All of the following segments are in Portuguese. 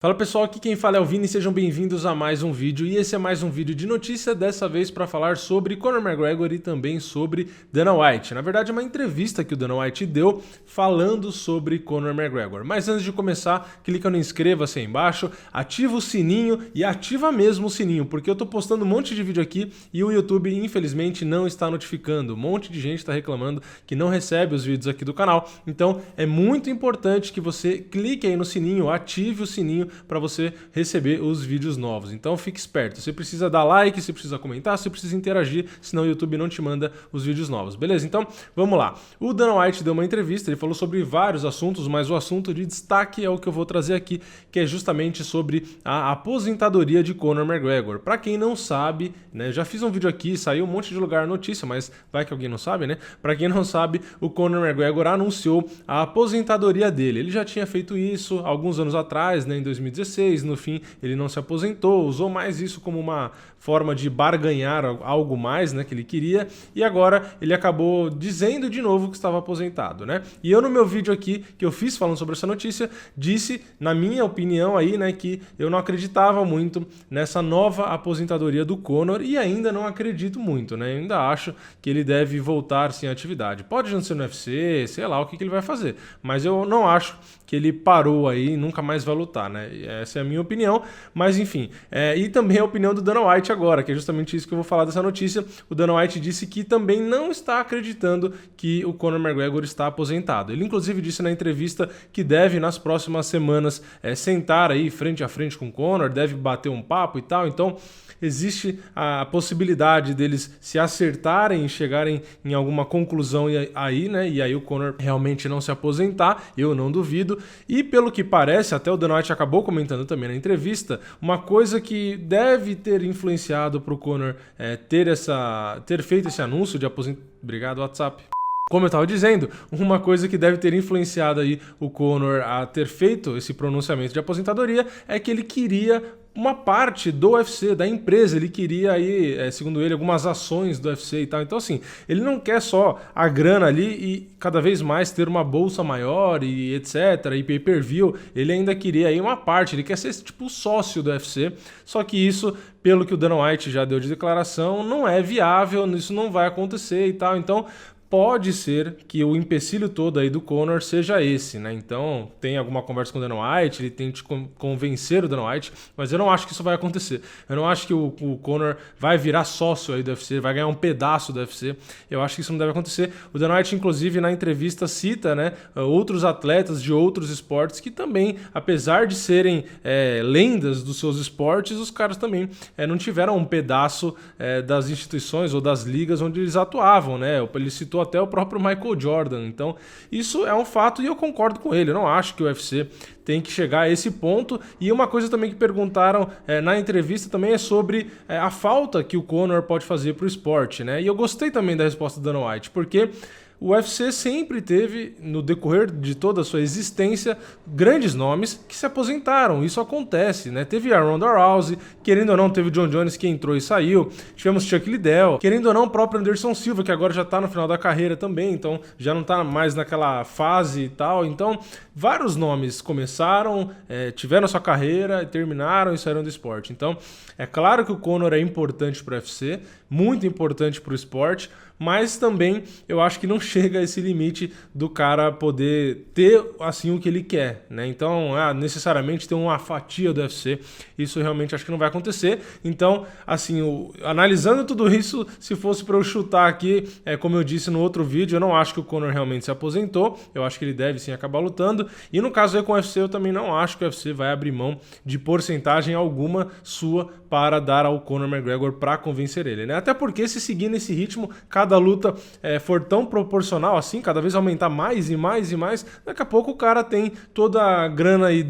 Fala pessoal, aqui quem fala é o Vini, sejam bem-vindos a mais um vídeo e esse é mais um vídeo de notícia, dessa vez para falar sobre Conor McGregor e também sobre Dana White. Na verdade é uma entrevista que o Dana White deu falando sobre Conor McGregor. Mas antes de começar, clica no inscreva-se aí embaixo, ativa o sininho e ativa mesmo o sininho, porque eu tô postando um monte de vídeo aqui e o YouTube infelizmente não está notificando. Um monte de gente está reclamando que não recebe os vídeos aqui do canal, então é muito importante que você clique aí no sininho, ative o sininho para você receber os vídeos novos. Então fique esperto, você precisa dar like, você precisa comentar, você precisa interagir, senão o YouTube não te manda os vídeos novos, beleza? Então vamos lá. O Dana White deu uma entrevista, ele falou sobre vários assuntos, mas o assunto de destaque é o que eu vou trazer aqui, que é justamente sobre a aposentadoria de Conor McGregor. Para quem não sabe, né, já fiz um vídeo aqui, saiu um monte de lugar notícia, mas vai que alguém não sabe, né? Para quem não sabe, o Conor McGregor anunciou a aposentadoria dele. Ele já tinha feito isso alguns anos atrás, né, em 2016, no fim ele não se aposentou, usou mais isso como uma forma de barganhar algo mais, né, que ele queria, e agora ele acabou dizendo de novo que estava aposentado, né? E eu no meu vídeo aqui que eu fiz falando sobre essa notícia, disse, na minha opinião aí, né, que eu não acreditava muito nessa nova aposentadoria do Conor e ainda não acredito muito, né? Eu ainda acho que ele deve voltar sim à atividade. Pode não ser no UFC, sei lá o que ele vai fazer, mas eu não acho que ele parou aí e nunca mais vai lutar, né? Essa é a minha opinião, mas enfim. E também a opinião do Dana White agora, que é justamente isso que eu vou falar dessa notícia. O Dana White disse que também não está acreditando que o Conor McGregor está aposentado. Ele inclusive disse na entrevista que deve nas próximas semanas sentar aí frente a frente com o Conor, deve bater um papo e tal, então existe a possibilidade deles se acertarem e chegarem em alguma conclusão aí, né? E aí o Conor realmente não se aposentar, eu não duvido. E pelo que parece, até o Dana White acabou comentando também na entrevista, uma coisa que deve ter influenciado para o Conor ter feito esse anúncio de aposentadoria. Obrigado, WhatsApp. Como eu estava dizendo, uma coisa que deve ter influenciado aí o Conor a ter feito esse pronunciamento de aposentadoria é que ele queria uma parte do UFC, da empresa, ele queria aí, segundo ele, algumas ações do UFC e tal. Então assim, ele não quer só a grana ali e cada vez mais ter uma bolsa maior e etc, e pay-per-view, ele ainda queria aí uma parte, ele quer ser tipo sócio do UFC, só que isso, pelo que o Dana White já deu de declaração, não é viável, isso não vai acontecer e tal, então pode ser que o empecilho todo aí do Conor seja esse, né? Então tem alguma conversa com o Dana White, ele tente convencer o Dana White, mas eu não acho que isso vai acontecer. Eu não acho que o Conor vai virar sócio aí do UFC, vai ganhar um pedaço do UFC. Eu acho que isso não deve acontecer. O Dana White, inclusive, na entrevista cita, né, outros atletas de outros esportes que também, apesar de serem lendas dos seus esportes, os caras também não tiveram um pedaço das instituições ou das ligas onde eles atuavam, né? Ele citou até o próprio Michael Jordan. Então isso é um fato e eu concordo com ele. Eu não acho que o UFC tem que chegar a esse ponto. E uma coisa também que perguntaram na entrevista também é sobre a falta que o Conor pode fazer para o esporte, né? E eu gostei também da resposta do Dana White, porque o UFC sempre teve, no decorrer de toda a sua existência, grandes nomes que se aposentaram. Isso acontece, né? Teve a Ronda Rousey, querendo ou não, teve o John Jones que entrou e saiu. Tivemos Chuck Liddell, querendo ou não, o próprio Anderson Silva, que agora já tá no final da carreira também, então já não tá mais naquela fase e tal. Então, vários nomes começaram, tiveram sua carreira, terminaram e saíram do esporte. Então, é claro que o Conor é importante para o UFC, muito importante para o esporte, mas também eu acho que não chega a esse limite do cara poder ter assim o que ele quer, né? Então, necessariamente ter uma fatia do UFC, isso realmente acho que não vai acontecer. Então, assim, analisando tudo isso, se fosse para eu chutar aqui, como eu disse no outro vídeo, eu não acho que o Conor realmente se aposentou, eu acho que ele deve sim acabar lutando, e no caso aí com o UFC, eu também não acho que o UFC vai abrir mão de porcentagem alguma sua para dar ao Conor McGregor para convencer ele, né? Até porque se seguir nesse ritmo, cada luta for tão proporcional assim, cada vez aumentar mais e mais e mais, daqui a pouco o cara tem toda a grana aí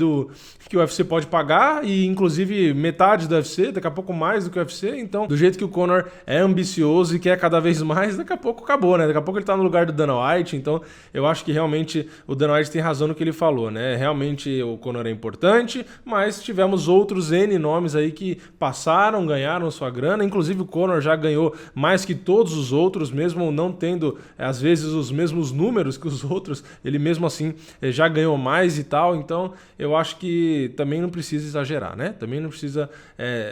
que o UFC pode pagar e inclusive metade do UFC, daqui a pouco mais do que o UFC. Então, do jeito que o Conor é ambicioso e quer cada vez mais, daqui a pouco acabou, né? Daqui a pouco ele tá no lugar do Dana White. Então eu acho que realmente o Dana White tem razão no que ele falou, né? Realmente o Conor é importante, mas tivemos outros N nomes aí que passaram, ganharam sua grana, inclusive o Conor já ganhou mais que todos os outros, mesmo não tendo, às vezes, vezes os mesmos números que os outros, ele mesmo assim já ganhou mais e tal, então eu acho que também não precisa exagerar, né? Também não precisa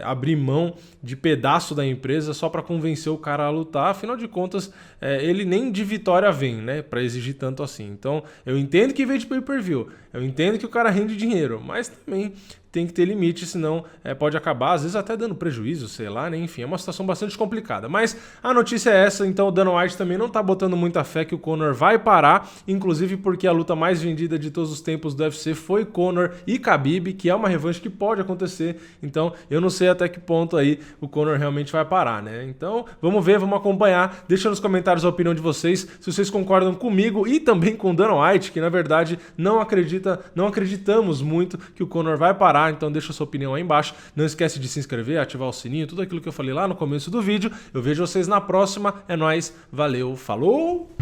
abrir mão de pedaço da empresa só para convencer o cara a lutar, afinal de contas, ele nem de vitória vem, né? Para exigir tanto assim. Então, eu entendo que veio de pay-per-view, eu entendo que o cara rende dinheiro, mas também tem que ter limite, senão pode acabar, às vezes até dando prejuízo, sei lá, né? Enfim, é uma situação bastante complicada. Mas a notícia é essa, então o Dana White também não tá botando muita fé que o Conor vai parar, inclusive porque a luta mais vendida de todos os tempos do UFC foi Conor e Khabib, que é uma revanche que pode acontecer, então eu não sei até que ponto aí o Conor realmente vai parar, né? Então, vamos ver, vamos acompanhar, deixa nos comentários a opinião de vocês, se vocês concordam comigo e também com o Dana White, que na verdade não acreditamos muito que o Conor vai parar. Então deixa a sua opinião aí embaixo. Não esquece de se inscrever, ativar o sininho, tudo aquilo que eu falei lá no começo do vídeo. Eu vejo vocês na próxima. É nóis, valeu, falou!